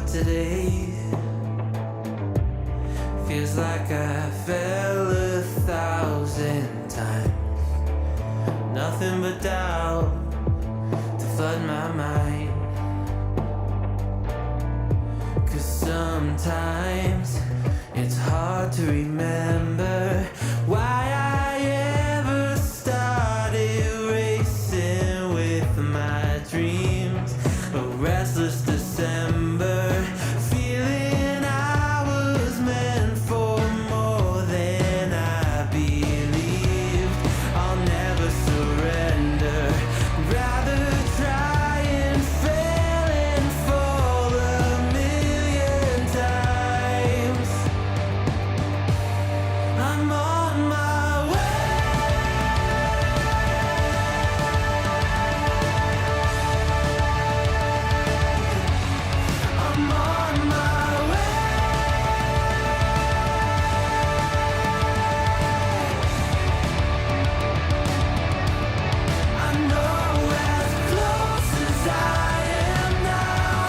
today. Feels like I fell 1,000 times. Nothing but doubt to flood my mind. 'Cause sometimes it's hard to remember why I ever started racing with my dreams. A restless December, feeling I was meant for more than I believed. I'll never surrender, rather try and fail and fall 1,000,000 times. I'm on my way. I'm on my way. I know as close as I am now,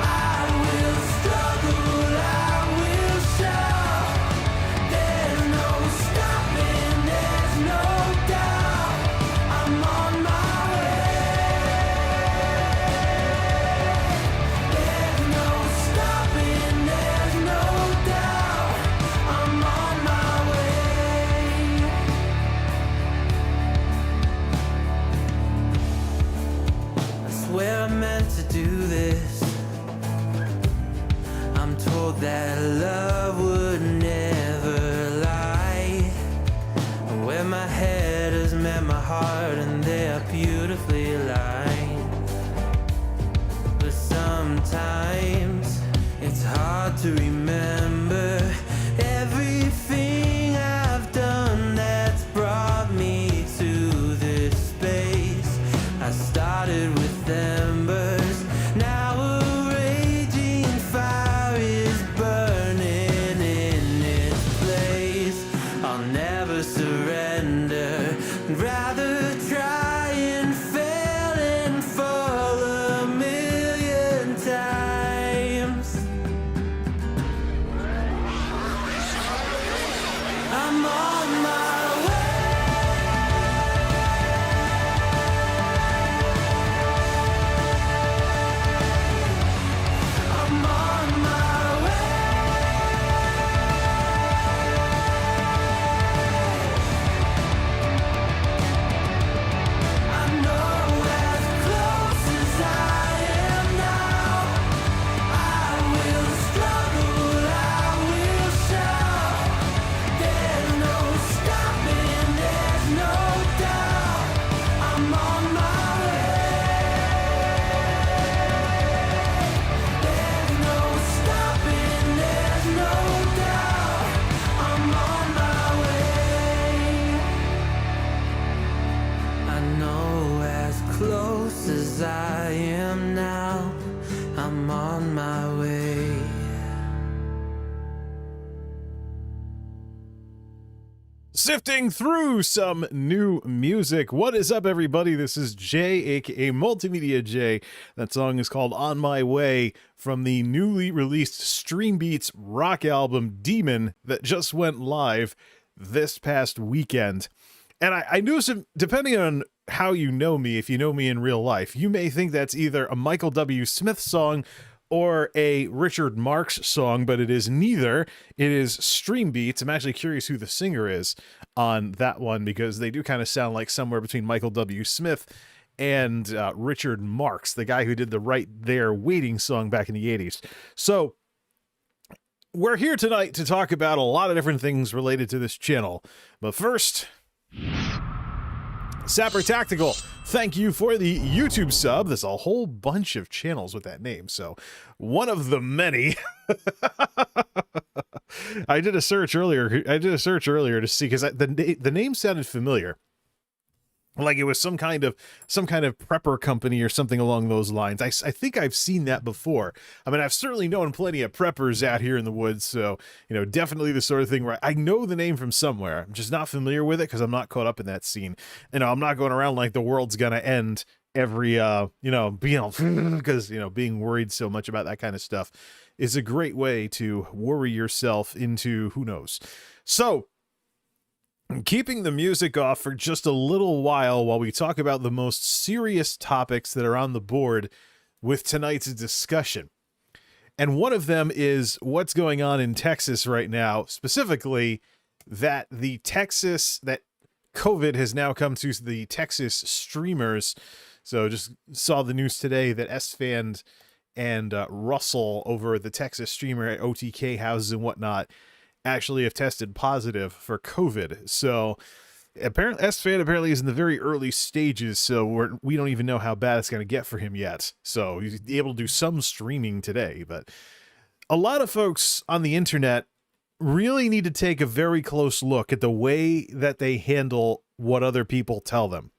I will struggle, I will shout. There's no stopping, there's no doubt. I'm on my way. There's no stopping, there's no doubt. I'm on my way. I swear I meant to do this. I'm told that love would never lie. Where my head has met my heart and they are beautifully aligned. But sometimes it's hard to remember everything I've done that's brought me to this space. I started with embers, now a raging fire is burning in its place. I'll never surrender, rather try and fail and fall 1,000,000 times. I'm on my way. I'm on my way. I know as close as I am now, I will struggle, I will shout. There's no stopping, there's no doubt. I'm on my way. There's no stopping, there's no doubt. I'm on my way. I know as close as I am now, I'm on my way. Sifting through some new music. What is up, everybody? This is Jay, aka MultimediaJay. That song is called On My Way from the newly released Stream Beats rock album Demon that just went live this past weekend. And I knew some, depending on how you know me, if you know me in real life, you may think that's either a Michael W. Smith song or a Richard Marx song, but it is neither. It is Stream Beats. I'm actually curious who the singer is on that one, because they do kind of sound like somewhere between Michael W. Smith and Richard Marx, the guy who did the Right There Waiting song back in the 80s. So we're here tonight to talk about a lot of different things related to this channel. But first, Sapper Tactical, thank you for the YouTube sub. There's a whole bunch of channels with that name, so one of the many. I did a search earlier to see, because the name sounded familiar. Like it was some kind of prepper company or something along those lines. I think I've seen that before. I mean, I've certainly known plenty of preppers out here in the woods, so, you know, definitely the sort of thing where I know the name from somewhere. I'm just not familiar with it because I'm not caught up in that scene. You know, I'm not going around like the world's gonna end every because being worried so much about that kind of stuff is a great way to worry yourself into who knows. So keeping the music off for just a little while we talk about the most serious topics that are on the board with tonight's discussion. And one of them is what's going on in Texas right now, specifically that COVID has now come to the Texas streamers. So just saw the news today that S-Fan and Russell over at the Texas streamer at OTK houses and whatnot actually have tested positive for COVID. So apparently S-Fan is in the very early stages, so we don't even know how bad it's going to get for him yet. So he's able to do some streaming today, but a lot of folks on the internet really need to take a very close look at the way that they handle what other people tell them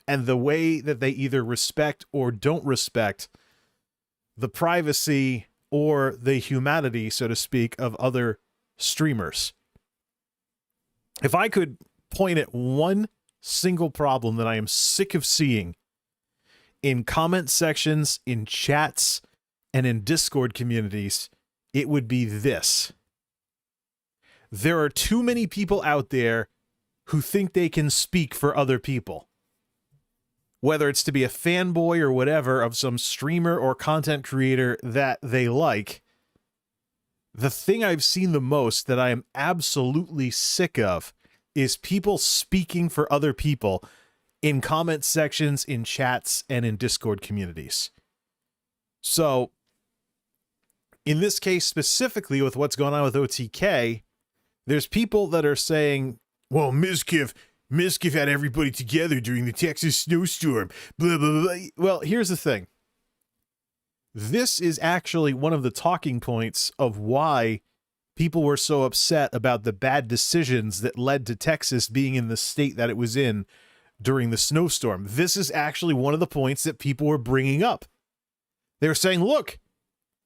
and the way that they either respect or don't respect the privacy or the humanity, so to speak, of other streamers. If I could point at one single problem that I am sick of seeing in comment sections, in chats, and in Discord communities, it would be this. There are too many people out there who think they can speak for other people. Whether it's to be a fanboy or whatever of some streamer or content creator that they like, the thing I've seen the most that I am absolutely sick of is people speaking for other people in comment sections, in chats, and in Discord communities. So, in this case specifically with what's going on with OTK, there's people that are saying, well, Mizkif had everybody together during the Texas snowstorm, blah, blah, blah. Well, here's the thing. This is actually one of the talking points of why people were so upset about the bad decisions that led to Texas being in the state that it was in during the snowstorm. This is actually one of the points that people were bringing up. They were saying, look,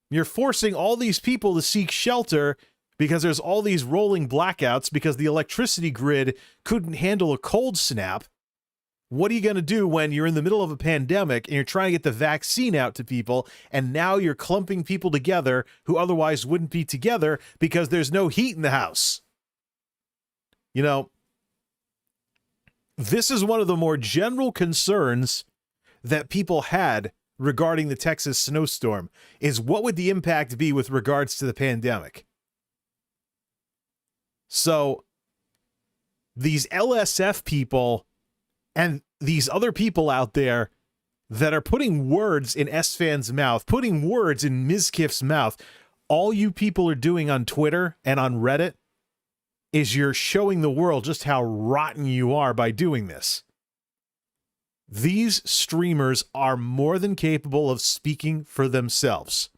you're forcing all these people to seek shelter because there's all these rolling blackouts because the electricity grid couldn't handle a cold snap. What are you going to do when you're in the middle of a pandemic and you're trying to get the vaccine out to people, and now you're clumping people together who otherwise wouldn't be together because there's no heat in the house? You know, this is one of the more general concerns that people had regarding the Texas snowstorm, is what would the impact be with regards to the pandemic? So these LSF people and these other people out there that are putting words in S-Fan's mouth, putting words in Mizkif's mouth, all you people are doing on Twitter and on Reddit is you're showing the world just how rotten you are by doing this. These streamers are more than capable of speaking for themselves.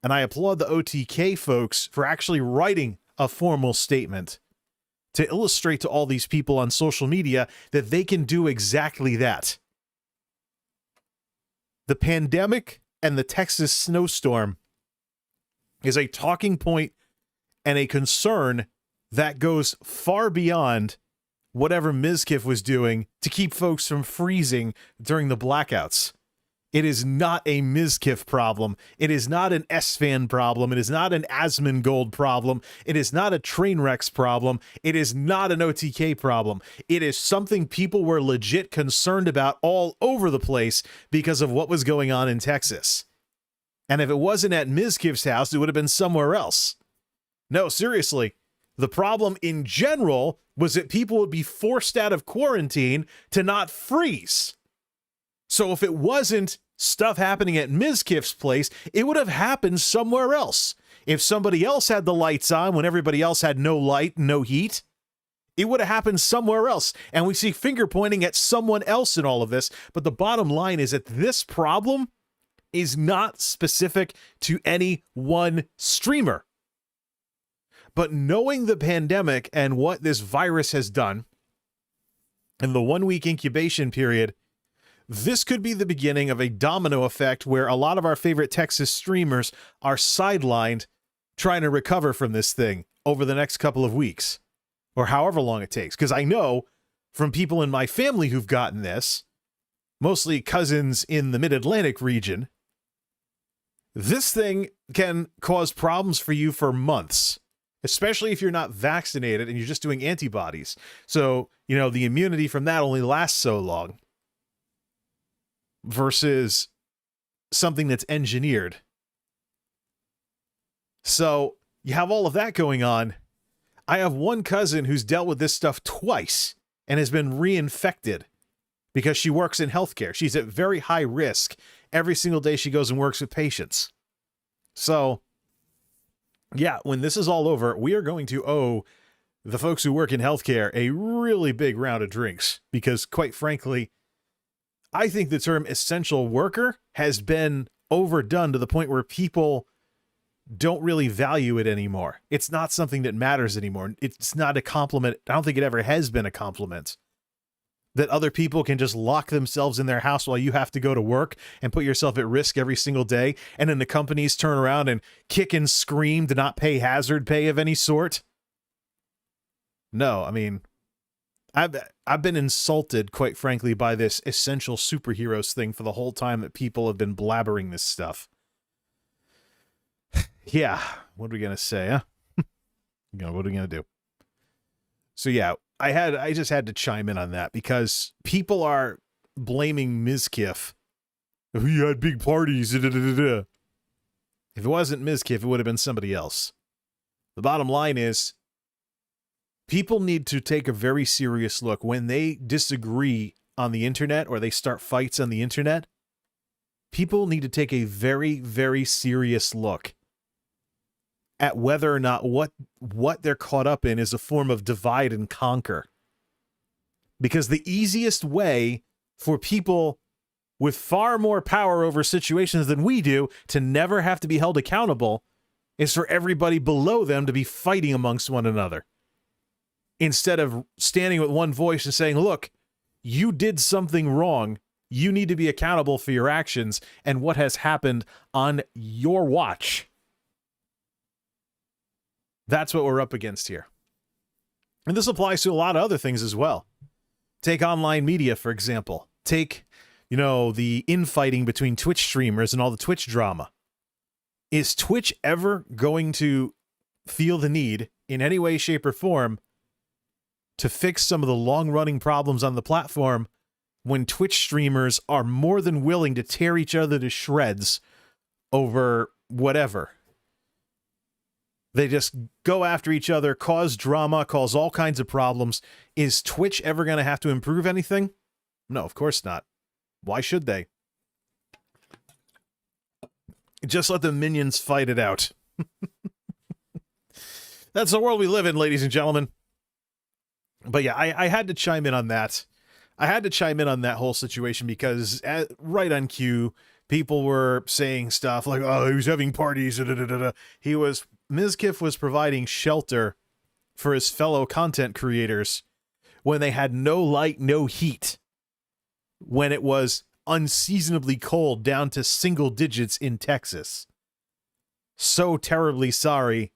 And I applaud the OTK folks for actually writing a formal statement to illustrate to all these people on social media that they can do exactly that. The pandemic and the Texas snowstorm is a talking point and a concern that goes far beyond whatever Mizkif was doing to keep folks from freezing during the blackouts. It is not a Mizkif problem. It is not an S-Fan problem. It is not an Asmongold problem. It is not a Trainwrecks problem. It is not an OTK problem. It is something people were legit concerned about all over the place because of what was going on in Texas. And if it wasn't at Mizkif's house, it would have been somewhere else. No, seriously. The problem in general was that people would be forced out of quarantine to not freeze. So if it wasn't stuff happening at Mizkif's place, it would have happened somewhere else. If somebody else had the lights on when everybody else had no light, no heat, it would have happened somewhere else. And we see finger pointing at someone else in all of this. But the bottom line is that this problem is not specific to any one streamer. But knowing the pandemic and what this virus has done and the 1-week incubation period, this could be the beginning of a domino effect where a lot of our favorite Texas streamers are sidelined trying to recover from this thing over the next couple of weeks or however long it takes. Because I know from people in my family who've gotten this mostly cousins in the Mid-Atlantic region, this thing can cause problems for you for months, especially if you're not vaccinated and you're just doing antibodies. So, the immunity from that only lasts so long versus something that's engineered. So you have all of that going on. I have one cousin who's dealt with this stuff twice and has been reinfected because she works in healthcare. She's at very high risk every single day she goes and works with patients. So, yeah, when this is all over, we are going to owe the folks who work in healthcare a really big round of drinks because, quite frankly, I think the term essential worker has been overdone to the point where people don't really value it anymore. It's not something that matters anymore. It's not a compliment. I don't think it ever has been a compliment that other people can just lock themselves in their house while you have to go to work and put yourself at risk every single day. And then the companies turn around and kick and scream to not pay hazard pay of any sort. No, I mean, I've been insulted, quite frankly, by this essential superheroes thing for the whole time that people have been blabbering this stuff. Yeah, what are we gonna say, huh? What are we gonna do? So yeah, I just had to chime in on that because people are blaming Mizkif. He had big parties. If it wasn't Mizkif, it would have been somebody else. The bottom line is, people need to take a very serious look when they disagree on the internet or they start fights on the internet. People need to take a very, very serious look at whether or not what they're caught up in is a form of divide and conquer. Because the easiest way for people with far more power over situations than we do to never have to be held accountable is for everybody below them to be fighting amongst one another. Instead of standing with one voice and saying, look, you did something wrong. You need to be accountable for your actions and what has happened on your watch. That's what we're up against here. And this applies to a lot of other things as well. Take online media, for example. Take, the infighting between Twitch streamers and all the Twitch drama. Is Twitch ever going to feel the need, in any way, shape, or form, to fix some of the long-running problems on the platform when Twitch streamers are more than willing to tear each other to shreds over whatever? They just go after each other, cause drama, cause all kinds of problems. Is Twitch ever going to have to improve anything? No, of course not. Why should they? Just let the minions fight it out. That's the world we live in, ladies and gentlemen. But yeah, I had to chime in on that. I had to chime in on that whole situation because right on cue, people were saying stuff like, oh, he was having parties. Mizkif was providing shelter for his fellow content creators when they had no light, no heat, when it was unseasonably cold down to single digits in Texas. So terribly sorry.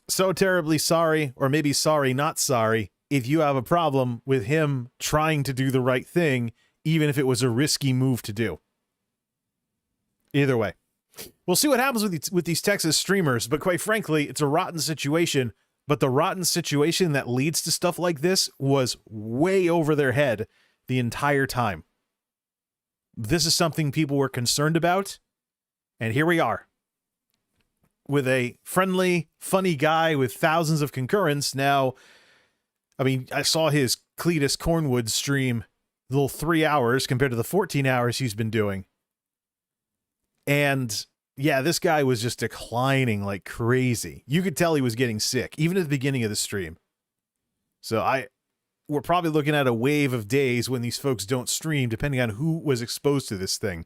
So terribly sorry, or maybe sorry, not sorry, if you have a problem with him trying to do the right thing, even if it was a risky move to do. Either way. We'll see what happens with these Texas streamers, but quite frankly, it's a rotten situation, but the rotten situation that leads to stuff like this was way over their head the entire time. This is something people were concerned about, and here we are. With a friendly, funny guy with thousands of concurrents now. I mean, I saw his Cletus Cornwood stream, a little 3 hours compared to the 14 hours he's been doing. And yeah, this guy was just declining like crazy. You could tell he was getting sick, even at the beginning of the stream. So we're probably looking at a wave of days when these folks don't stream, depending on who was exposed to this thing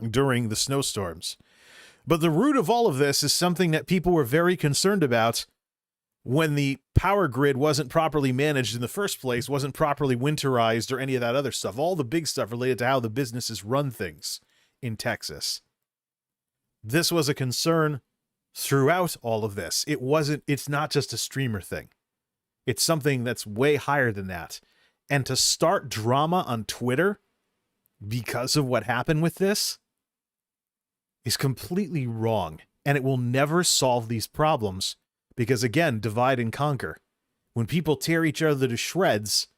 during the snowstorms. But the root of all of this is something that people were very concerned about when the power grid wasn't properly managed in the first place, wasn't properly winterized or any of that other stuff. All the big stuff related to how the businesses run things in Texas. This was a concern throughout all of this. It's not just a streamer thing. It's something that's way higher than that. and to start drama on Twitter because of what happened with this is completely wrong. And it will never solve these problems because, again, divide and conquer. When people tear each other to shreds,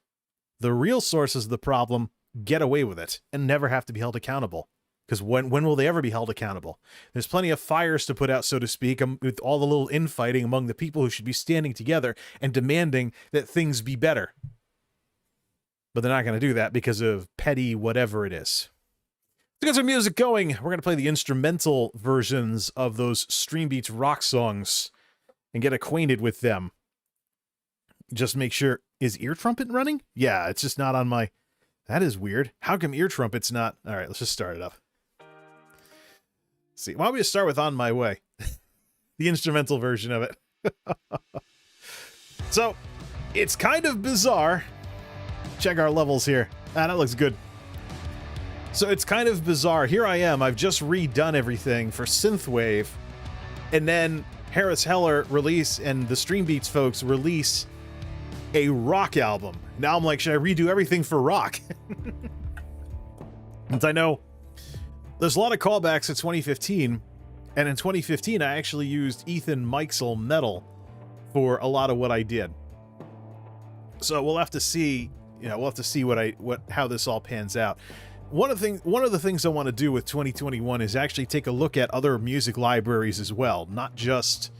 the real sources of the problem get away with it and never have to be held accountable. Because when will they ever be held accountable? There's plenty of fires to put out, so to speak, with all the little infighting among the people who should be standing together and demanding that things be better. But they're not going to do that because of petty whatever it is. To get some music going, we're going to play the instrumental versions of those Stream Beats rock songs and get acquainted with them. Just make sure, is Ear Trumpet running? Yeah, it's just not on my... That is weird. How come Ear Trumpet's not... All right, let's just start it up. Let's see, why don't we just start with On My Way? The instrumental version of it. So, it's kind of bizarre. Check our levels here. Ah, that looks good. So it's kind of bizarre. Here I am. I've just redone everything for Synthwave. And then Harris Heller release and the Stream Beats folks release a rock album. Now I'm like, should I redo everything for rock? Since I know there's a lot of callbacks to 2015. And in 2015, I actually used Ethan Meixel Metal for a lot of what I did. So we'll have to see, we'll have to see how this all pans out. One of the things I want to do with 2021 is actually take a look at other music libraries as well, not just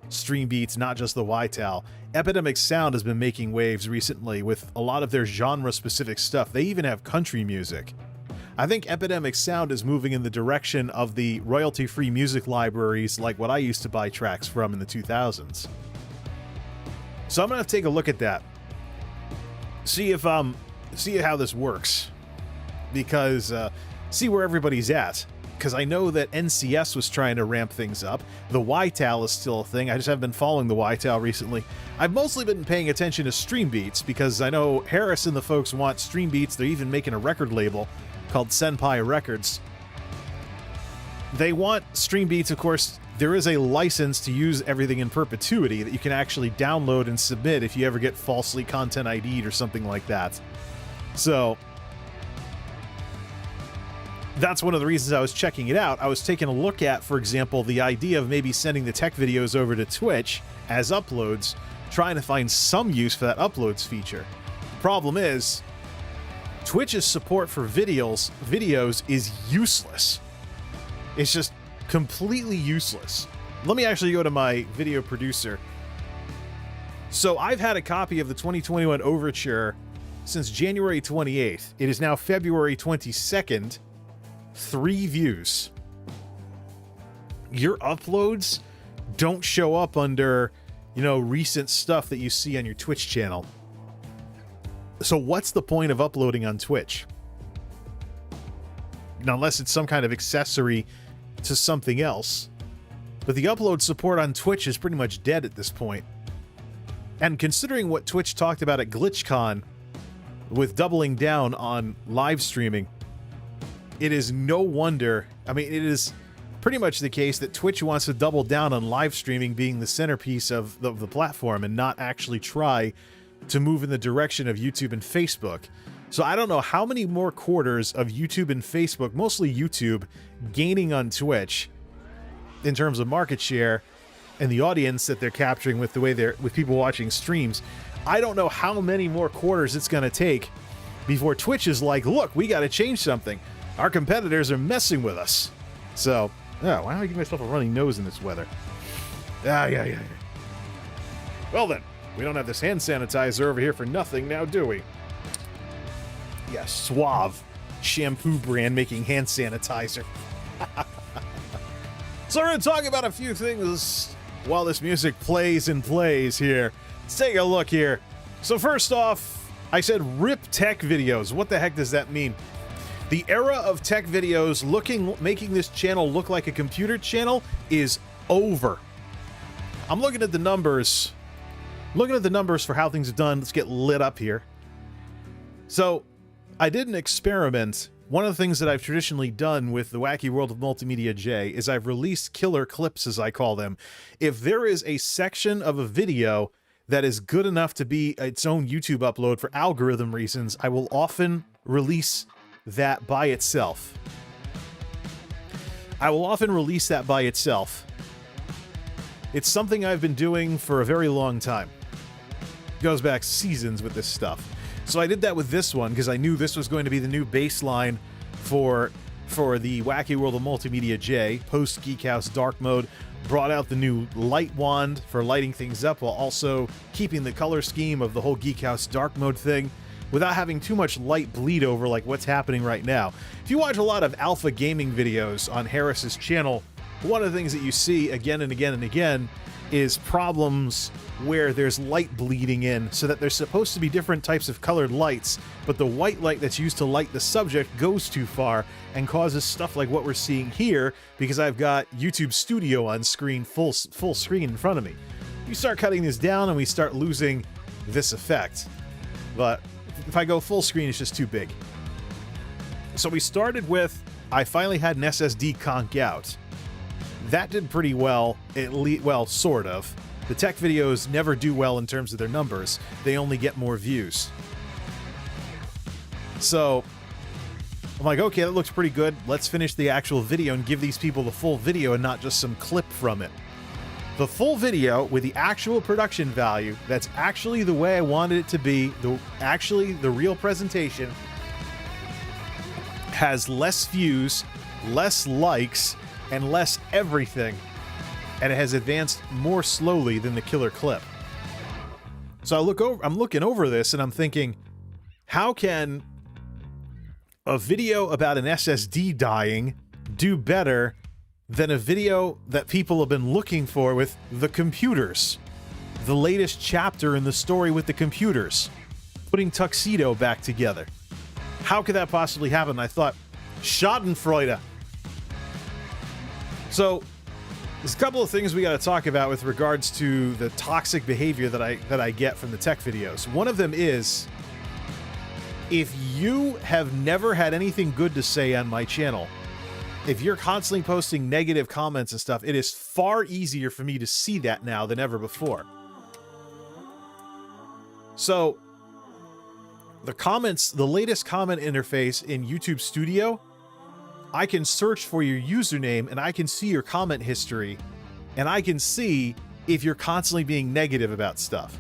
Stream Beats, not just the YTAL. Epidemic Sound has been making waves recently with a lot of their genre-specific stuff. They even have country music. I think Epidemic Sound is moving in the direction of the royalty-free music libraries like what I used to buy tracks from in the 2000s. So I'm going to take a look at that. See how this works. Because see where everybody's at. Because I know that NCS was trying to ramp things up. The YTAL is still a thing. I just haven't been following the YTAL recently. I've mostly been paying attention to Stream Beats because I know Harris and the folks want Stream Beats. They're even making a record label called Senpai Records. They want Stream Beats, of course. There is a license to use everything in perpetuity that you can actually download and submit if you ever get falsely content ID'd or something like that. So that's one of the reasons I was checking it out. I was taking a look at, for example, the idea of maybe sending the tech videos over to Twitch as uploads, trying to find some use for that uploads feature. The problem is, Twitch's support for videos is useless. It's just completely useless. Let me actually go to my video producer. So I've had a copy of the 2021 Overture since January 28th. It is now February 22nd. 3 views. Your uploads don't show up under, recent stuff that you see on your Twitch channel. So what's the point of uploading on Twitch? Now, unless it's some kind of accessory to something else. But the upload support on Twitch is pretty much dead at this point. And considering what Twitch talked about at GlitchCon with doubling down on live streaming, it is no wonder, it is pretty much the case that Twitch wants to double down on live streaming being the centerpiece of the platform and not actually try to move in the direction of YouTube and Facebook. So I don't know how many more quarters of YouTube and Facebook, mostly YouTube, gaining on Twitch in terms of market share and the audience that they're capturing with the way with people watching streams. I don't know how many more quarters it's going to take before Twitch is like, look, we got to change something. Our competitors are messing with us. So, why don't I give myself a runny nose in this weather? Yeah. Well then, we don't have this hand sanitizer over here for nothing now, do we? Yeah, Suave shampoo brand making hand sanitizer. So we're going to talk about a few things while this music plays and plays here. Let's take a look here. So first off, I said rip tech videos. What the heck does that mean? The era of tech videos making this channel look like a computer channel is over. I'm looking at the numbers. For how things are done. Let's get lit up here. So, I did an experiment. One of the things that I've traditionally done with the Wacky World of MultimediaJay is I've released killer clips, as I call them. If there is a section of a video that is good enough to be its own YouTube upload for algorithm reasons, I will often release that by itself. It's something I've been doing for a very long time. Goes back seasons with this stuff. So I did that with this one because I knew this was going to be the new baseline for the Wacky World of MultimediaJay, post Geek House Dark Mode. Brought out the new light wand for lighting things up while also keeping the color scheme of the whole Geek House Dark Mode thing without having too much light bleed over like what's happening right now. If you watch a lot of alpha gaming videos on Harris's channel, one of the things that you see again and again and again is problems where there's light bleeding in, so that there's supposed to be different types of colored lights, but the white light that's used to light the subject goes too far and causes stuff like what we're seeing here, because I've got YouTube Studio on screen, full screen in front of me. You start cutting this down and we start losing this effect. But if I go full screen, it's just too big. So we started with, I finally had an SSD conk out. That did pretty well, well, sort of. The tech videos never do well in terms of their numbers. They only get more views. So I'm like, okay, that looks pretty good. Let's finish the actual video and give these people the full video and not just some clip from it. The full video with the actual production value, that's actually the way I wanted it to be, the real presentation, has less views, less likes, and less everything, and it has advanced more slowly than the killer clip. So I'm looking over this and I'm thinking, how can a video about an SSD dying do better than a video that people have been looking for with the computers? The latest chapter in the story with the computers, putting Tuxedo back together. How could that possibly happen? I thought, Schadenfreude. So there's a couple of things we got to talk about with regards to the toxic behavior that I get from the tech videos. One of them is, if you have never had anything good to say on my channel, if you're constantly posting negative comments and stuff, it is far easier for me to see that now than ever before. So the comments, the latest comment interface in YouTube Studio, I can search for your username and I can see your comment history, and I can see if you're constantly being negative about stuff.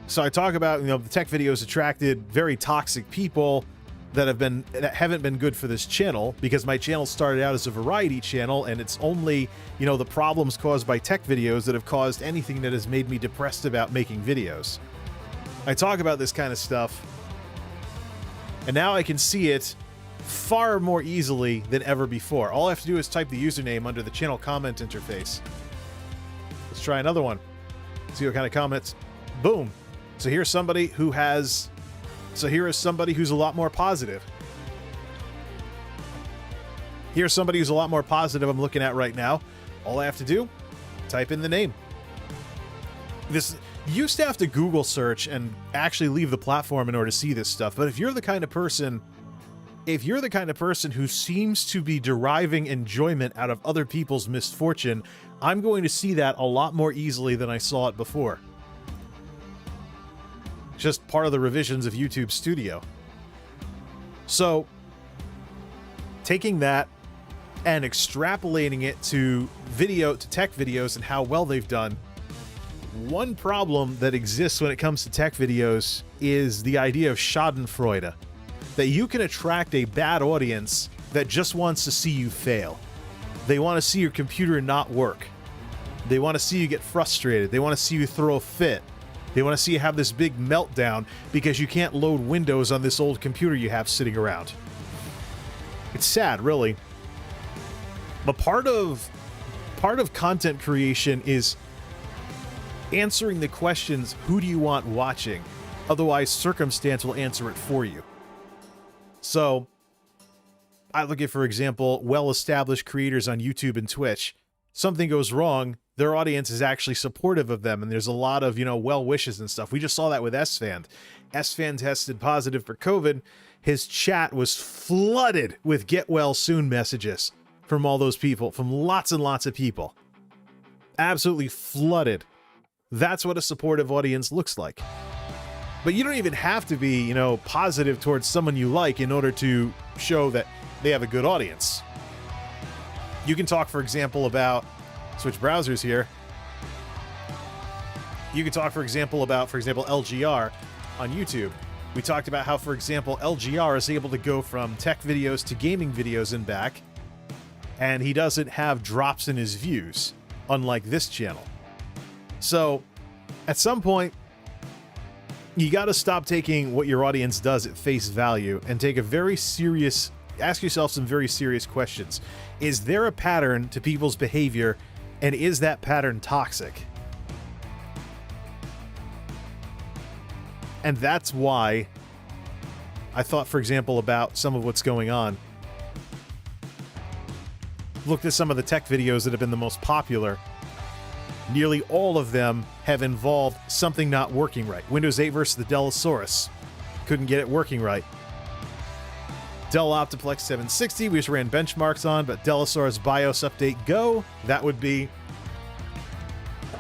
So I talk about, the tech videos attracted very toxic people that haven't been good for this channel, because my channel started out as a variety channel, and it's only, the problems caused by tech videos that have caused anything that has made me depressed about making videos. I talk about this kind of stuff, and now I can see it far more easily than ever before. All I have to do is type the username under the channel comment interface. Let's try another one. See what kind of comments. Boom. So here's somebody who has... So here is somebody who's a lot more positive. Here's somebody who's a lot more positive I'm looking at right now. All I have to do, type in the name. This... You used to have to Google search and actually leave the platform in order to see this stuff, but if you're the kind of person who seems to be deriving enjoyment out of other people's misfortune, I'm going to see that a lot more easily than I saw it before. Just part of the revisions of YouTube Studio. So, taking that and extrapolating it to tech videos and how well they've done, one problem that exists when it comes to tech videos is the idea of Schadenfreude. That you can attract a bad audience that just wants to see you fail. They want to see your computer not work. They want to see you get frustrated. They want to see you throw a fit. They want to see you have this big meltdown because you can't load Windows on this old computer you have sitting around. It's sad, really. But part of content creation is answering the questions, who do you want watching? Otherwise, circumstance will answer it for you. So, I look at, for example, well-established creators on YouTube and Twitch. Something goes wrong, their audience is actually supportive of them, and there's a lot of, well wishes and stuff. We just saw that with S-Fan. S-Fan tested positive for COVID. His chat was flooded with get well soon messages from all those people, from lots and lots of people. Absolutely flooded That's what a supportive audience looks like. But you don't even have to be, positive towards someone you like in order to show that they have a good audience. You can talk, for example, about, switch browsers here. You can talk, for example, about, LGR on YouTube. We talked about how, for example, LGR is able to go from tech videos to gaming videos and back, and he doesn't have drops in his views, unlike this channel. So, at some point, you got to stop taking what your audience does at face value and take ask yourself some very serious questions. Is there a pattern to people's behavior, and is that pattern toxic? And that's why I thought, for example, about some of what's going on. Looked at some of the tech videos that have been the most popular. Nearly all of them have involved something not working right. Windows 8 versus the Dellosaurus. Couldn't get it working right. Dell Optiplex 760, we just ran benchmarks on, but Dellosaurus BIOS Update Go, that would be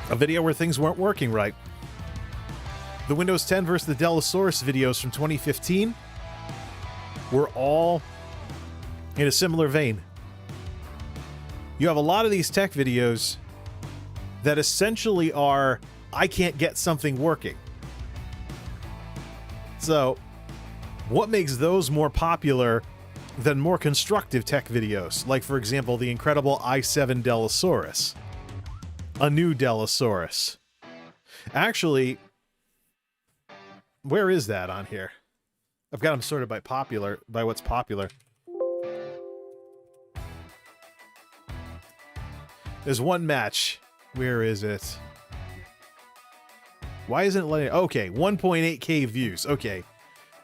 a video where things weren't working right. The Windows 10 versus the Dellosaurus videos from 2015 were all in a similar vein. You have a lot of these tech videos that essentially are, I can't get something working. So, what makes those more popular than more constructive tech videos? Like, for example, the incredible i7 Dellosaurus. A new Dellosaurus. Actually, where is that on here? I've got them sorted by what's popular. There's one match. Where is it? Why isn't it letting... Okay, 1.8k views. Okay.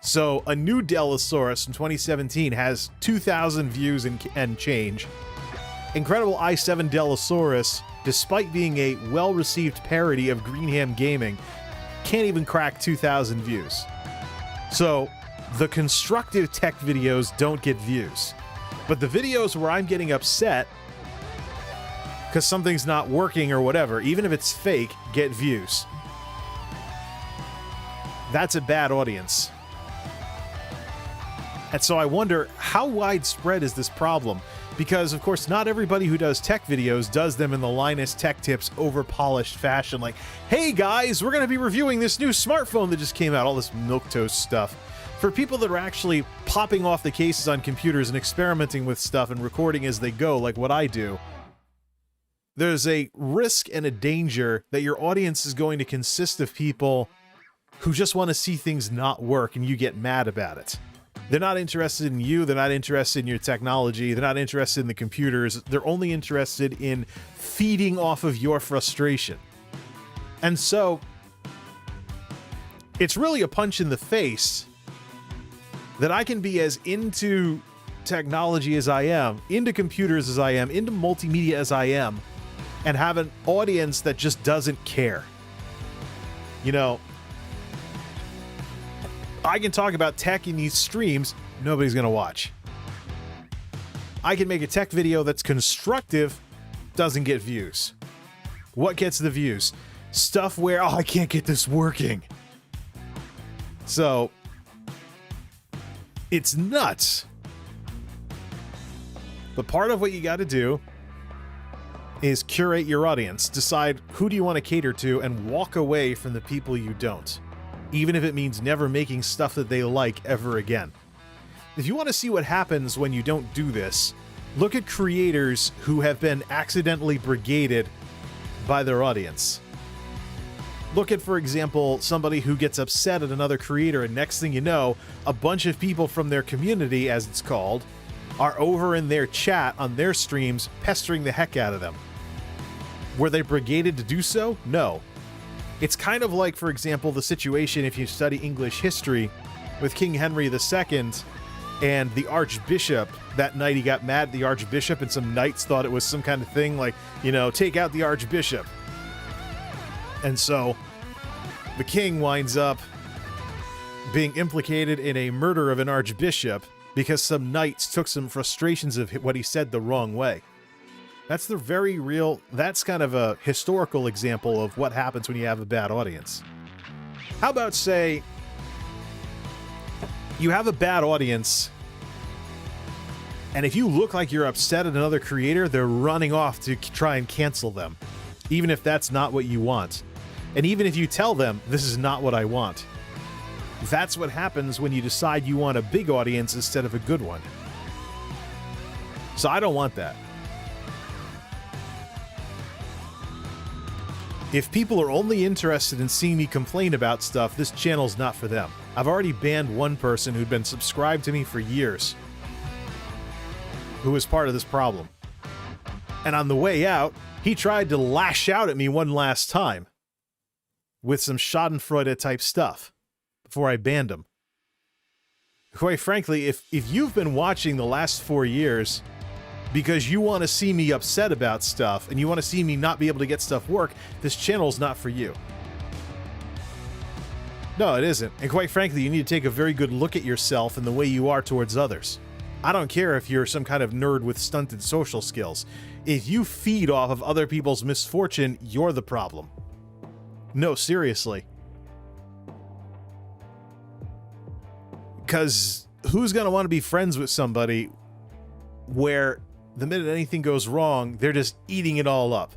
So, a new Dellosaurus from 2017 has 2,000 views and change. Incredible i7 Dellosaurus, despite being a well-received parody of Greenham Gaming, can't even crack 2,000 views. So, the constructive tech videos don't get views. But the videos where I'm getting upset because something's not working or whatever, even if it's fake, get views. That's a bad audience. And so I wonder, how widespread is this problem? Because, of course, not everybody who does tech videos does them in the Linus Tech Tips over-polished fashion. Like, hey guys, we're going to be reviewing this new smartphone that just came out, all this milquetoast stuff. For people that are actually popping off the cases on computers and experimenting with stuff and recording as they go, like what I do, there's a risk and a danger that your audience is going to consist of people who just want to see things not work and you get mad about it. They're not interested in you, they're not interested in your technology, they're not interested in the computers, they're only interested in feeding off of your frustration. And so, it's really a punch in the face that I can be as into technology as I am, into computers as I am, into multimedia as I am, and have an audience that just doesn't care. You know, I can talk about tech in these streams, nobody's gonna watch. I can make a tech video that's constructive, doesn't get views. What gets the views? Stuff where, I can't get this working. So, it's nuts. But part of what you gotta do is curate your audience. Decide who do you want to cater to and walk away from the people you don't. Even if it means never making stuff that they like ever again. If you want to see what happens when you don't do this, look at creators who have been accidentally brigaded by their audience. Look at, for example, somebody who gets upset at another creator, and next thing you know, a bunch of people from their community, as it's called, are over in their chat on their streams pestering the heck out of them. Were they brigaded to do so? No. It's kind of like, for example, the situation, if you study English history, with King Henry II and the Archbishop. That night he got mad at the Archbishop, and some knights thought it was some kind of thing like, take out the Archbishop. And so the king winds up being implicated in a murder of an archbishop because some knights took some frustrations of what he said the wrong way. That's the very real, that's kind of a historical example of what happens when you have a bad audience. How about, say, you have a bad audience, and if you look like you're upset at another creator, they're running off to try and cancel them, even if that's not what you want. And even if you tell them, this is not what I want. That's what happens when you decide you want a big audience instead of a good one. So I don't want that. If people are only interested in seeing me complain about stuff, this channel's not for them. I've already banned one person who'd been subscribed to me for years, who was part of this problem. And on the way out, he tried to lash out at me one last time with some schadenfreude type stuff before I banned him. Quite frankly, if you've been watching the last 4 years because you want to see me upset about stuff and you want to see me not be able to get stuff work, this channel's not for you. No, it isn't. And quite frankly, you need to take a very good look at yourself and the way you are towards others. I don't care if you're some kind of nerd with stunted social skills. If you feed off of other people's misfortune, you're the problem. No, seriously. Because who's going to want to be friends with somebody where the minute anything goes wrong, they're just eating it all up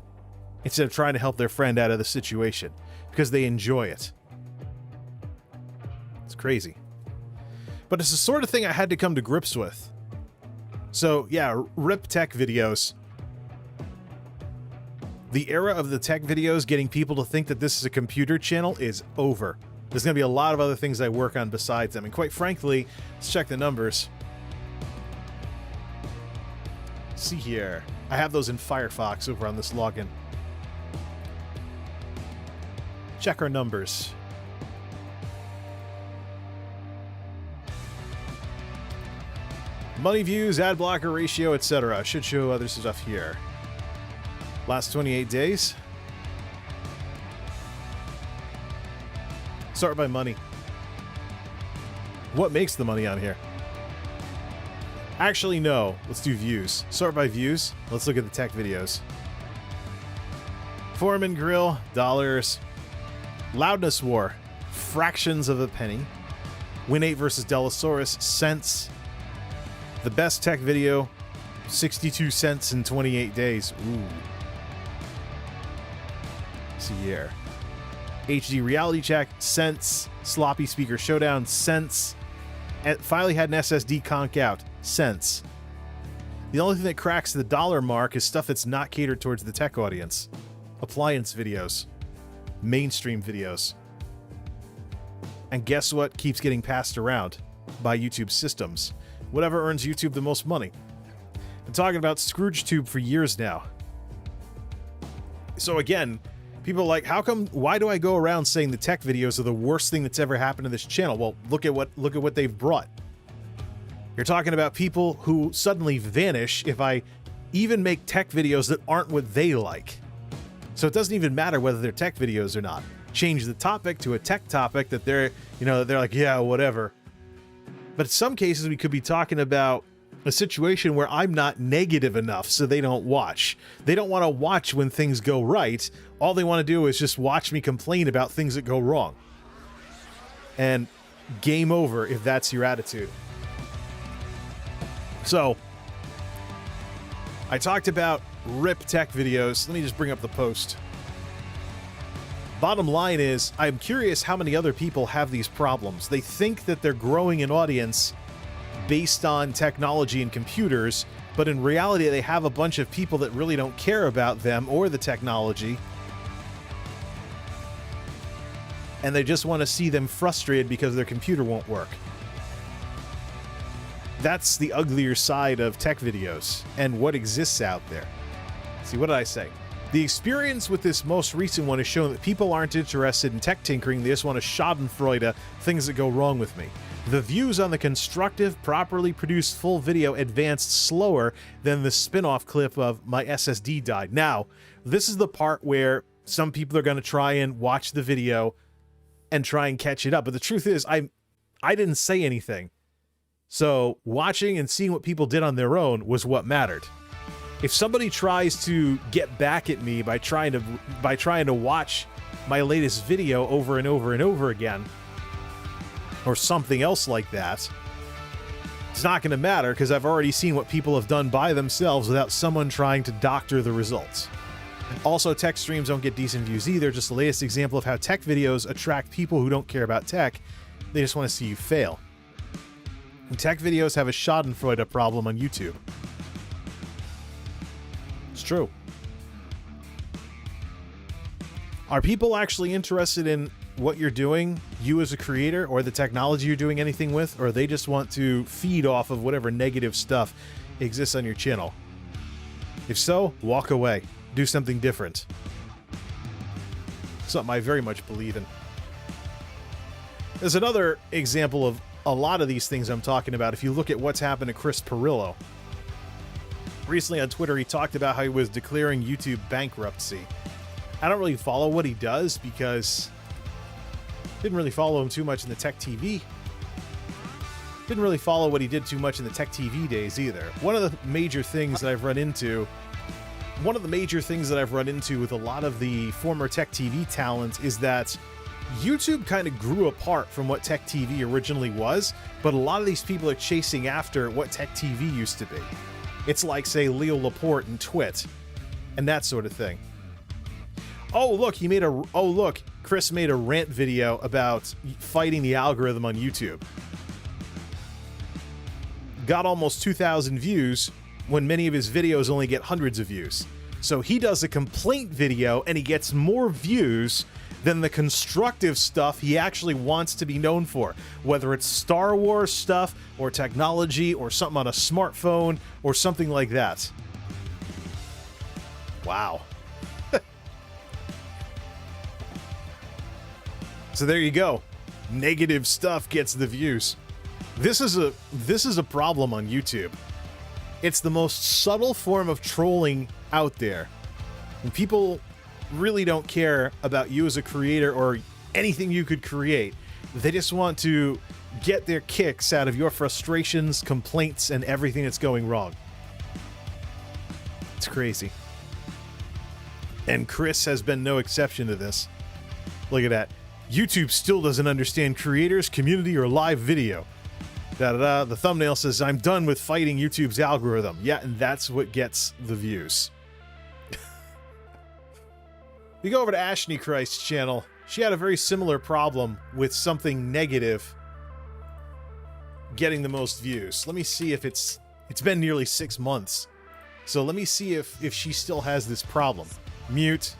instead of trying to help their friend out of the situation because they enjoy it? It's crazy. But it's the sort of thing I had to come to grips with. So yeah, rip tech videos. The era of the tech videos getting people to think that this is a computer channel is over. There's going to be a lot of other things I work on besides them. And quite frankly, let's check the numbers. See here. I have those in Firefox over on this login. Check our numbers. Money views, ad blocker ratio, etc. Should show other stuff here. Last 28 days. Start by money. What makes the money on here? Actually, no. Let's do views. Sort by views. Let's look at the tech videos. Foreman Grill, dollars. Loudness War, fractions of a penny. Win8 versus Delosaurus, cents. The best tech video, 62 cents in 28 days. Ooh. See here. HD Reality Check, cents. Sloppy Speaker Showdown, cents. And finally had an SSD conk out, cents. The only thing that cracks the dollar mark is stuff that's not catered towards the tech audience. Appliance videos. Mainstream videos. And guess what keeps getting passed around by YouTube systems? Whatever earns YouTube the most money. Been talking about ScroogeTube for years now. So again, people are like, why do I go around saying the tech videos are the worst thing that's ever happened to this channel? Well, look at what they've brought. You're talking about people who suddenly vanish if I even make tech videos that aren't what they like. So it doesn't even matter whether they're tech videos or not. Change the topic to a tech topic that they're like, yeah, whatever. But in some cases, we could be talking about a situation where I'm not negative enough so they don't watch. They don't want to watch when things go right. All they want to do is just watch me complain about things that go wrong. And game over if that's your attitude. So, I talked about rip tech videos. Let me just bring up the post. Bottom line is, I'm curious how many other people have these problems. They think that they're growing an audience based on technology and computers, but in reality they have a bunch of people that really don't care about them or the technology, and they just want to see them frustrated because their computer won't work. That's the uglier side of tech videos and what exists out there. See, what did I say? The experience with this most recent one has shown that people aren't interested in tech tinkering, they just want to schadenfreude things that go wrong with me. The views on the constructive, properly produced full video advanced slower than the spin-off clip of my SSD died. Now, this is the part where some people are going to try and watch the video and try and catch it up. But the truth is, I didn't say anything. So watching and seeing what people did on their own was what mattered. If somebody tries to get back at me by trying to watch my latest video over and over and over again, or something else like that, it's not going to matter because I've already seen what people have done by themselves without someone trying to doctor the results. Also, tech streams don't get decent views either. Just the latest example of how tech videos attract people who don't care about tech. They just want to see you fail. And tech videos have a schadenfreude problem on YouTube. It's true. Are people actually interested in what you're doing, you as a creator, or the technology you're doing anything with, or they just want to feed off of whatever negative stuff exists on your channel? If so, walk away. Do something different. Something I very much believe in. There's another example of a lot of these things I'm talking about. If you look at what's happened to Chris Pirillo. Recently on Twitter, he talked about how he was declaring YouTube bankruptcy. I don't really follow what he does because I didn't really follow him too much in the Tech TV. Didn't really follow what he did too much in the Tech TV days either. One of the major things that I've run into with a lot of the former Tech TV talent is that YouTube kind of grew apart from what Tech TV originally was, but a lot of these people are chasing after what Tech TV used to be. It's like, say, Leo Laporte and Twit, and that sort of thing. Oh, look, Chris made a rant video about fighting the algorithm on YouTube. Got almost 2,000 views when many of his videos only get hundreds of views. So he does a complaint video and he gets more views than the constructive stuff he actually wants to be known for, whether it's Star Wars stuff or technology or something on a smartphone or something like that. Wow. So there you go. Negative stuff gets the views. This is a problem on YouTube. It's the most subtle form of trolling out there. And people really don't care about you as a creator or anything you could create. They just want to get their kicks out of your frustrations, complaints, and everything that's going wrong. It's crazy. And Chris has been no exception to this. Look at that. YouTube still doesn't understand creators, community, or live video. The thumbnail says, I'm done with fighting YouTube's algorithm. Yeah, and that's what gets the views. We go over to Ashley Christ's channel. She had a very similar problem with something negative getting the most views. Let me see if it's been nearly 6 months. So let me see if she still has this problem. Mute.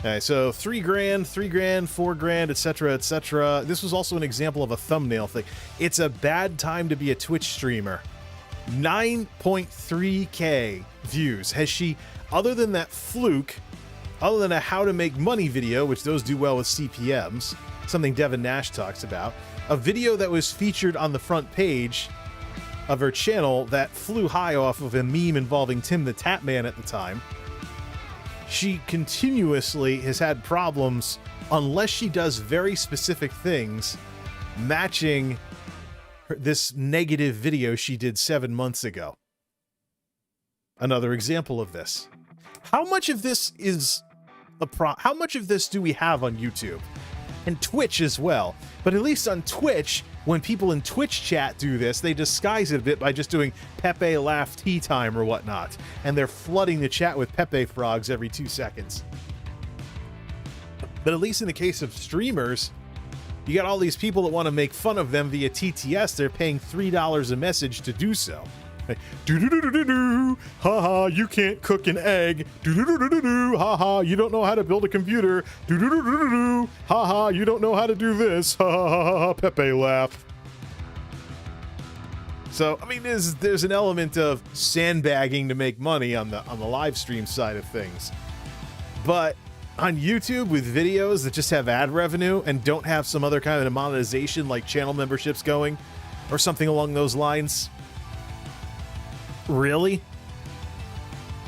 Okay, so $3 grand, $3 grand, $4 grand, etc., etc. This was also an example of a thumbnail thing. It's a bad time to be a Twitch streamer. 9.3K views. Has she, other than that fluke, other than a how to make money video, which those do well with CPMs, something Devin Nash talks about, a video that was featured on the front page of her channel that flew high off of a meme involving Tim the Tap Man at the time. She continuously has had problems unless she does very specific things matching this negative video she did 7 months ago. Another example of this. How much of this is how much of this do we have on YouTube? And Twitch as well. But at least on Twitch, when people in Twitch chat do this, they disguise it a bit by just doing Pepe laugh tea time or whatnot. And they're flooding the chat with Pepe frogs every 2 seconds. But at least in the case of streamers, you got all these people that want to make fun of them via TTS. They're paying $3 a message to do so. Do-do-do-do-do-do, haha, you can't cook an egg. Do-do-do-do-do-do, haha, you don't know how to build a computer. Do-do-do-do-do-do, haha, you don't know how to do this. Ha ha ha ha, Pepe laugh. So, I mean, there's an element of sandbagging to make money on the live stream side of things. But on YouTube with videos that just have ad revenue and don't have some other kind of monetization like channel memberships going or something along those lines, really?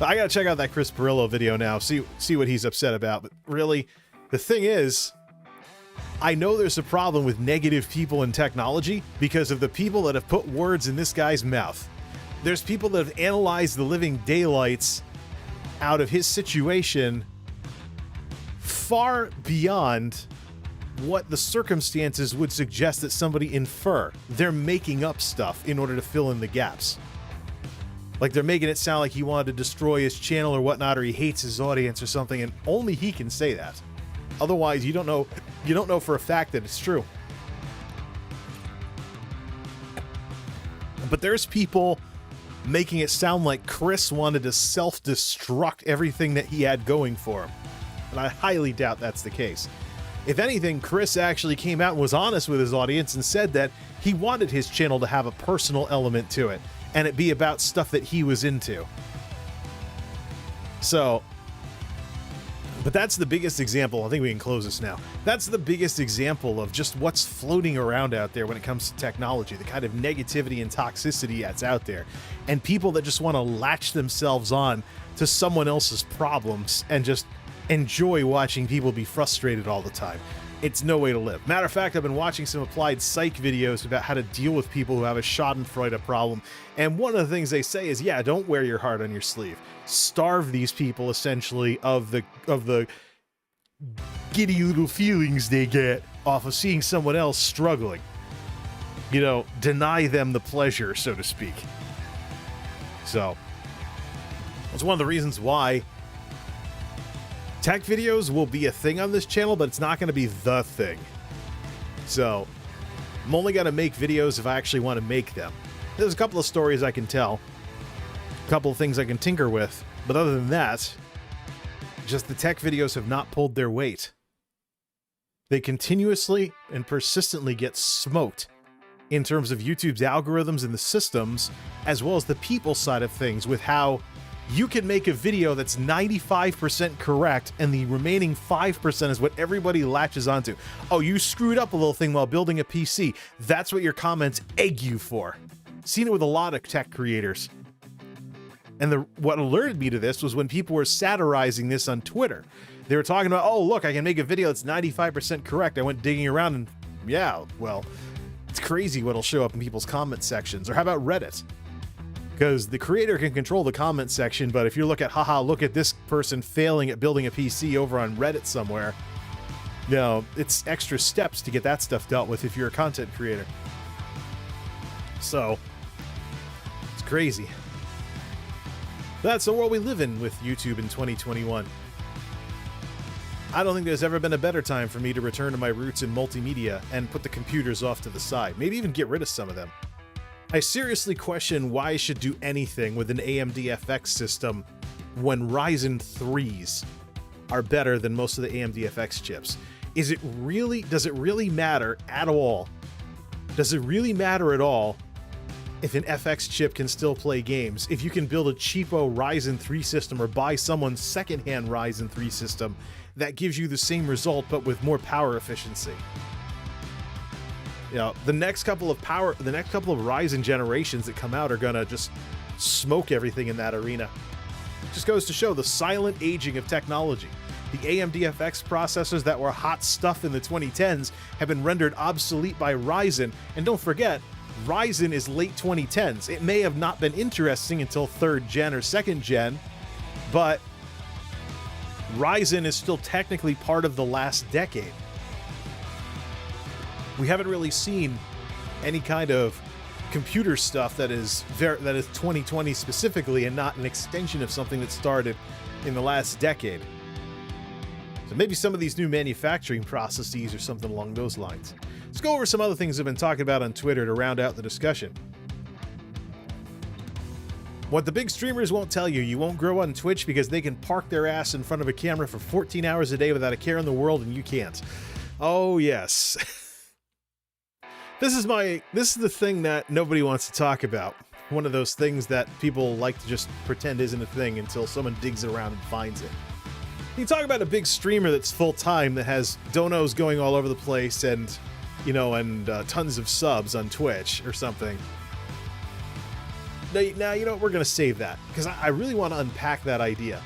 I gotta check out that Chris Pirillo video now, see what he's upset about. But really, the thing is, I know there's a problem with negative people in technology because of the people that have put words in this guy's mouth. There's people that have analyzed the living daylights out of his situation far beyond what the circumstances would suggest that somebody infer. They're making up stuff in order to fill in the gaps. Like they're making it sound like he wanted to destroy his channel or whatnot, or he hates his audience or something, and only he can say that. Otherwise, you don't know for a fact that it's true. But there's people making it sound like Chris wanted to self-destruct everything that he had going for him. And I highly doubt that's the case. If anything, Chris actually came out and was honest with his audience and said that he wanted his channel to have a personal element to it and it be about stuff that he was into. So, but that's the biggest example. I think we can close this now. That's the biggest example of just what's floating around out there when it comes to technology, the kind of negativity and toxicity that's out there, and people that just want to latch themselves on to someone else's problems and just enjoy watching people be frustrated all the time. It's no way to live. Matter of fact, I've been watching some applied psych videos about how to deal with people who have a schadenfreude problem, and one of the things they say is, yeah, don't wear your heart on your sleeve. Starve these people essentially of the giddy little feelings they get off of seeing someone else struggling. You know, deny them the pleasure, so to speak. So, that's one of the reasons why tech videos will be a thing on this channel, but it's not going to be the thing. So, I'm only going to make videos if I actually want to make them. There's a couple of stories I can tell, a couple of things I can tinker with, but other than that, just the tech videos have not pulled their weight. They continuously and persistently get smoked in terms of YouTube's algorithms and the systems, as well as the people side of things, with how you can make a video that's 95% correct and the remaining 5% is what everybody latches onto. Oh, you screwed up a little thing while building a PC. That's what your comments egg you for. Seen it with a lot of tech creators. And what alerted me to this was when people were satirizing this on Twitter. They were talking about, oh, look, I can make a video that's 95% correct. I went digging around and, yeah, well, it's crazy what'll show up in people's comment sections. Or how about Reddit? Because the creator can control the comment section, but if you look at, haha, look at this person failing at building a PC over on Reddit somewhere, you know, it's extra steps to get that stuff dealt with if you're a content creator. So, it's crazy. That's the world we live in with YouTube in 2021. I don't think there's ever been a better time for me to return to my roots in multimedia and put the computers off to the side. Maybe even get rid of some of them. I seriously question why I should do anything with an AMD FX system when Ryzen 3s are better than most of the AMD FX chips. Does it really matter at all? Does it really matter at all if an FX chip can still play games? If you can build a cheapo Ryzen 3 system or buy someone's secondhand Ryzen 3 system that gives you the same result but with more power efficiency? You know, the next couple of Ryzen generations that come out are gonna just smoke everything in that arena. Just goes to show the silent aging of technology. The AMD FX processors that were hot stuff in the 2010s have been rendered obsolete by Ryzen, and don't forget, Ryzen is late 2010s. It may have not been interesting until 3rd gen or 2nd gen, but Ryzen is still technically part of the last decade. We haven't really seen any kind of computer stuff that is 2020 specifically and not an extension of something that started in the last decade. So maybe some of these new manufacturing processes or something along those lines. Let's go over some other things I've been talking about on Twitter to round out the discussion. What the big streamers won't tell you, you won't grow on Twitch because they can park their ass in front of a camera for 14 hours a day without a care in the world, and you can't. Oh, yes. This is the thing that nobody wants to talk about. One of those things that people like to just pretend isn't a thing until someone digs around and finds it. You talk about a big streamer that's full-time that has donos going all over the place and, you know, and tons of subs on Twitch or something. Now, you know what, we're going to save that because I really want to unpack that idea.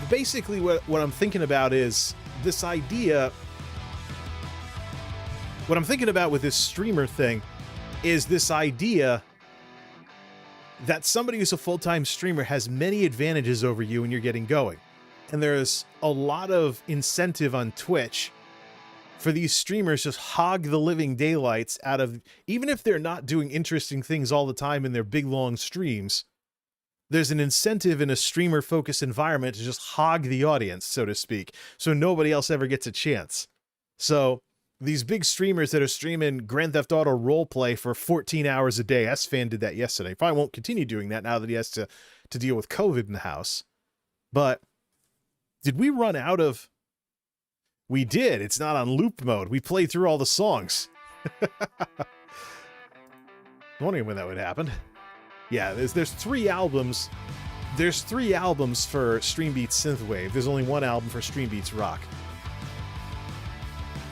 Basically, what I'm thinking about is this idea. What I'm thinking about with this streamer thing is this idea that somebody who's a full-time streamer has many advantages over you when you're getting going. And there's a lot of incentive on Twitch for these streamers just hog the living daylights out of, even if they're not doing interesting things all the time in their big long streams, there's an incentive in a streamer-focused environment to just hog the audience, so to speak, so nobody else ever gets a chance. So these big streamers that are streaming Grand Theft Auto roleplay for 14 hours a day, S-Fan did that yesterday. Probably won't continue doing that now that he has to deal with COVID in the house. But did we run out of... We did. It's not on loop mode. We played through all the songs. Wondering when that would happen. Yeah, there's 3 albums. There's 3 albums for Stream Beats Synthwave. There's only 1 album for Stream Beats Rock.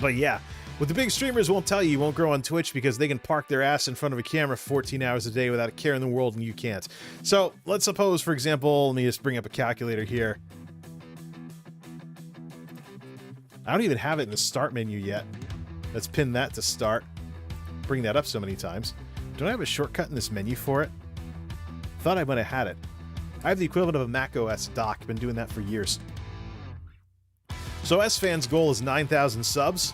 But yeah, what the big streamers won't tell you won't grow on Twitch because they can park their ass in front of a camera 14 hours a day without a care in the world, and you can't. So let's suppose, for example, let me just bring up a calculator here. I don't even have it in the start menu yet. Let's pin that to start. Bring that up so many times. Don't I have a shortcut in this menu for it? Thought I might have had it. I have the equivalent of a Mac OS dock. Been doing that for years. So S-Fan's goal is 9,000 subs.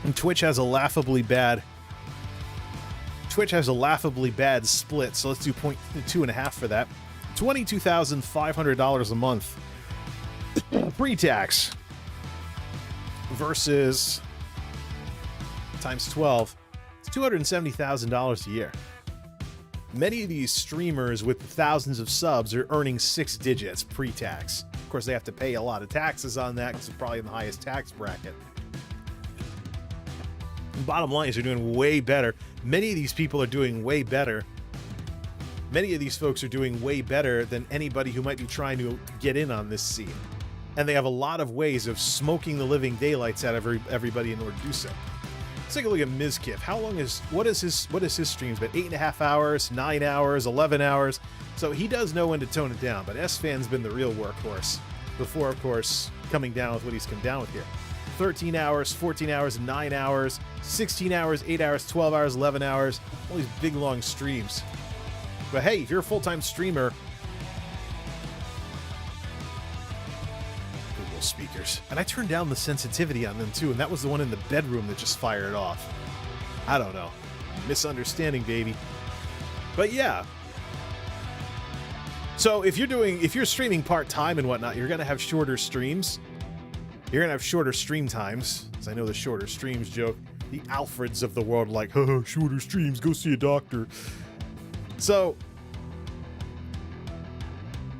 And Twitch has a laughably bad split, so let's do 2.5 for that. $22,500 a month pre-tax versus times 12. It's $270,000 a year. Many of these streamers with thousands of subs are earning 6 digits pre-tax. Of course, they have to pay a lot of taxes on that because it's probably in the highest tax bracket. Bottom line is they're doing way better. Many of these people are doing way better. Many of these folks are doing way better than anybody who might be trying to get in on this scene. And they have a lot of ways of smoking the living daylights out of everybody in order to do so. Let's take a look at Mizkif. How long is... What is his streams been? 8.5 hours, 9 hours, 11 hours? So he does know when to tone it down, but S-Fan's been the real workhorse. Before, of course, coming down with what he's come down with here. 13 hours, 14 hours, 9 hours, 16 hours, 8 hours, 12 hours, 11 hours. All these big, long streams. But hey, if you're a full-time streamer... Google speakers. And I turned down the sensitivity on them, too, and that was the one in the bedroom that just fired off. I don't know. Misunderstanding, baby. But yeah. So if you're streaming part-time and whatnot, you're going to have shorter streams. You're going to have shorter stream times. As I know the shorter streams joke. The Alfreds of the world like, haha, shorter streams, go see a doctor. So,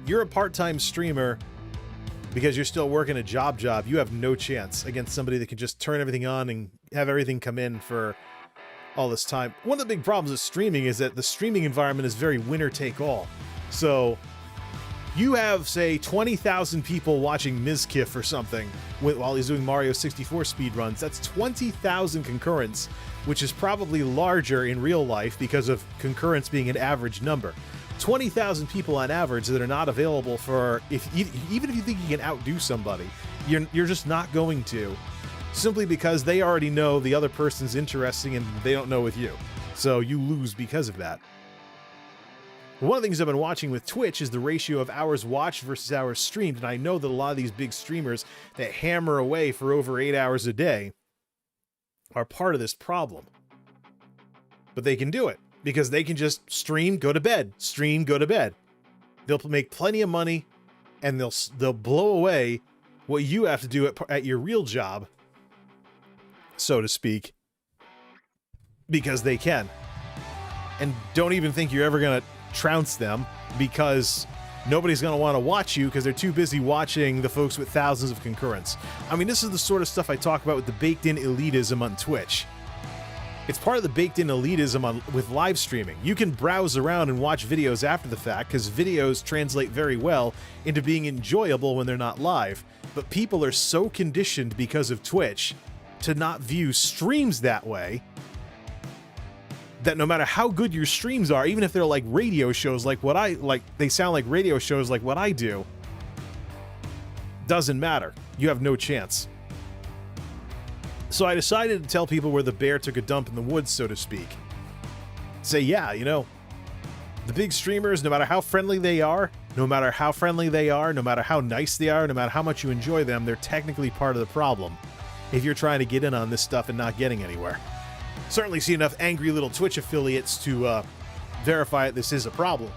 you're a part-time streamer because you're still working a job. You have no chance against somebody that can just turn everything on and have everything come in for all this time. One of the big problems with streaming is that the streaming environment is very winner-take-all. So, you have, say, 20,000 people watching Mizkif or something while he's doing Mario 64 speedruns. That's 20,000 concurrents, which is probably larger in real life because of concurrents being an average number. 20,000 people on average that are not available for... even if you think you can outdo somebody, you're just not going to, simply because they already know the other person's interesting and they don't know with you. So you lose because of that. One of the things I've been watching with Twitch is the ratio of hours watched versus hours streamed, and I know that a lot of these big streamers that hammer away for over 8 hours a day are part of this problem. But they can do it, because they can just stream, go to bed, stream, go to bed. They'll make plenty of money, and they'll blow away what you have to do at your real job, so to speak, because they can. And don't even think you're ever going to trounce them, because nobody's going to want to watch you because they're too busy watching the folks with thousands of concurrents. I mean, this is the sort of stuff I talk about with the baked-in elitism on Twitch. It's part of the baked-in elitism with live streaming. You can browse around and watch videos after the fact because videos translate very well into being enjoyable when they're not live. But people are so conditioned because of Twitch to not view streams that way that no matter how good your streams are, even if they're like radio shows like what they sound like radio shows like what I do, doesn't matter. You have no chance. So I decided to tell people where the bear took a dump in the woods, so to speak. say, yeah, you know, the big streamers, no matter how friendly they are, no matter how friendly they are, no matter how nice they are, no matter how much you enjoy them, they're technically part of the problem if you're trying to get in on this stuff and not getting anywhere. Certainly see enough angry little Twitch affiliates to verify that this is a problem.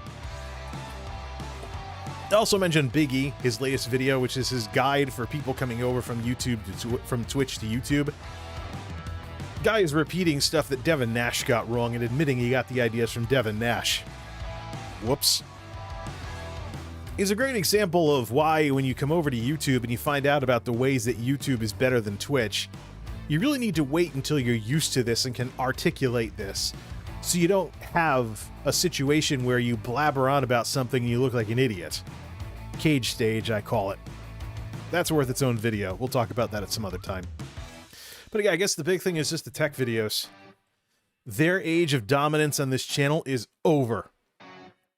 I also mentioned Big E, his latest video, which is his guide for people coming over from YouTube from Twitch to YouTube. Guy is repeating stuff that Devin Nash got wrong and admitting he got the ideas from Devin Nash. Whoops. He's a great example of why when you come over to YouTube and you find out about the ways that YouTube is better than Twitch, you really need to wait until you're used to this and can articulate this, so you don't have a situation where you blabber on about something and you look like an idiot. Cage stage, I call it. That's worth its own video. We'll talk about that at some other time. But again, I guess the big thing is just the tech videos. Their age of dominance on this channel is over.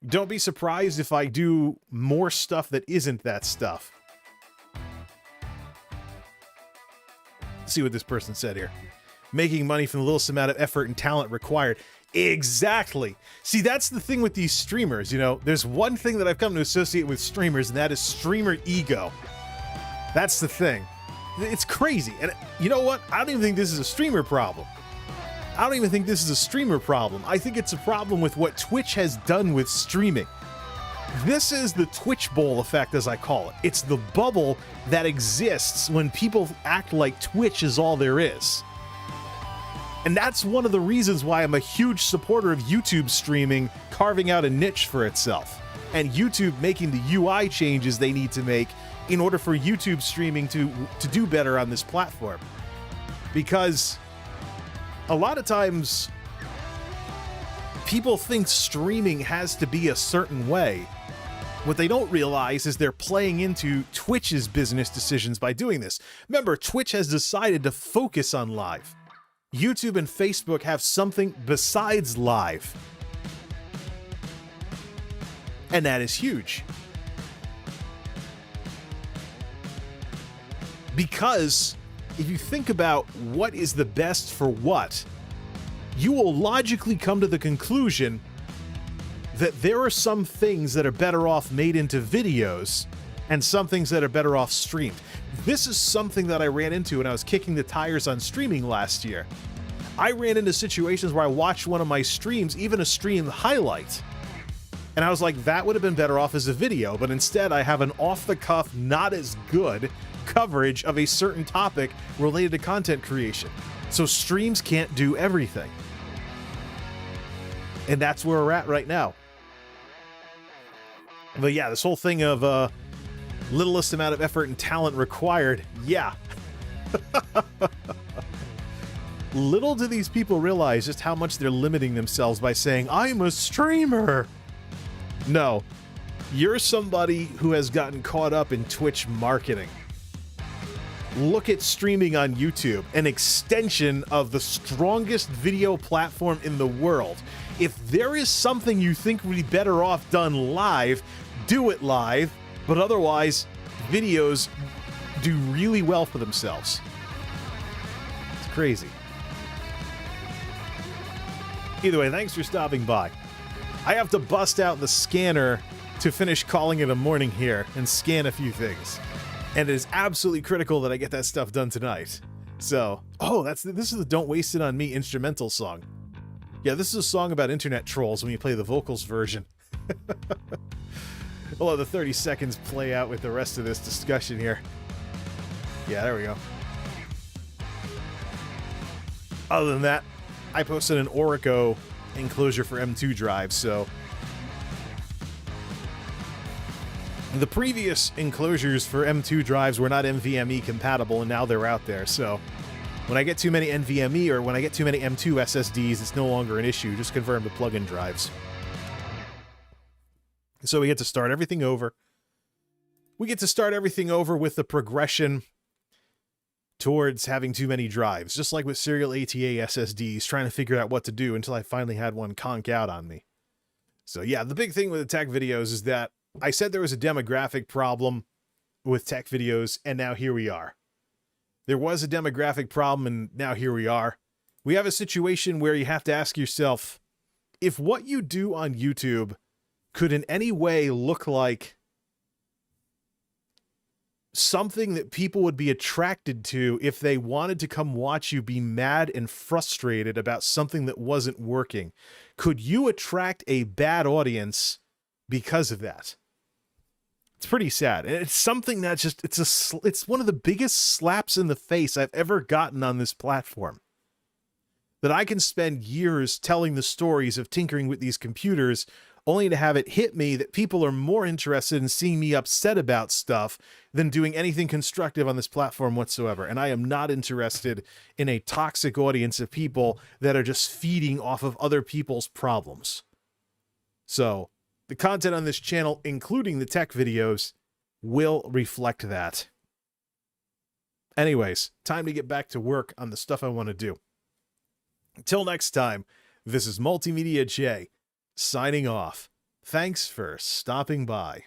Don't be surprised if I do more stuff that isn't that stuff. Let's see what this person said here. Making money from the littlest amount of effort and talent required. Exactly. See, that's the thing with these streamers, you know. There's one thing that I've come to associate with streamers, and that is streamer ego. That's the thing. It's crazy. And you know what? I don't even think this is a streamer problem. I don't even think this is a streamer problem. I think it's a problem with what Twitch has done with streaming. This is the Twitch bowl effect, as I call it. It's the bubble that exists when people act like Twitch is all there is. And that's one of the reasons why I'm a huge supporter of YouTube streaming carving out a niche for itself, and YouTube making the UI changes they need to make in order for YouTube streaming to do better on this platform. Because a lot of times people think streaming has to be a certain way. What they don't realize is they're playing into Twitch's business decisions by doing this. Remember, Twitch has decided to focus on live. YouTube and Facebook have something besides live. And that is huge. Because if you think about what is the best for what, you will logically come to the conclusion that there are some things that are better off made into videos and some things that are better off streamed. This is something that I ran into when I was kicking the tires on streaming last year. I ran into situations where I watched one of my streams, even a stream highlight, and I was like, that would have been better off as a video, but instead I have an off-the-cuff, not as good coverage of a certain topic related to content creation. So streams can't do everything. And that's where we're at right now. But yeah, this whole thing of littlest amount of effort and talent required, yeah. Little do these people realize just how much they're limiting themselves by saying, I'm a streamer. No, you're somebody who has gotten caught up in Twitch marketing. Look at streaming on YouTube, an extension of the strongest video platform in the world. If there is something you think would be better off done live, do it live, but otherwise, videos do really well for themselves. It's crazy. Either way, thanks for stopping by. I have to bust out the scanner to finish calling it a morning here and scan a few things. And it is absolutely critical that I get that stuff done tonight. So, oh, this is the Don't Waste It on Me instrumental song. Yeah, this is a song about internet trolls when you play the vocals version. We'll let the 30 seconds play out with the rest of this discussion here. Yeah, there we go. Other than that, I posted an Orico enclosure for M2 drives, so the previous enclosures for M2 drives were not NVMe compatible, and now they're out there, so when I get too many NVMe or when I get too many M2 SSDs, it's no longer an issue. Just convert them to plug-in drives. So we get to start everything over. We get to start everything over with the progression towards having too many drives, just like with serial ATA SSDs, trying to figure out what to do until I finally had one conk out on me. So yeah, the big thing with the tech videos is that I said there was a demographic problem with tech videos, and now here we are. There was a demographic problem, and now here we are. We have a situation where you have to ask yourself, if what you do on YouTube could in any way look like something that people would be attracted to if they wanted to come watch you be mad and frustrated about something that wasn't working, could you attract a bad audience because of that? It's pretty sad. And it's something that's just, it's one of the biggest slaps in the face I've ever gotten on this platform. That I can spend years telling the stories of tinkering with these computers only to have it hit me that people are more interested in seeing me upset about stuff than doing anything constructive on this platform whatsoever. And I am not interested in a toxic audience of people that are just feeding off of other people's problems. So the content on this channel, including the tech videos, will reflect that. Anyways, time to get back to work on the stuff I want to do. Until next time, this is MultimediaJay signing off. Thanks for stopping by.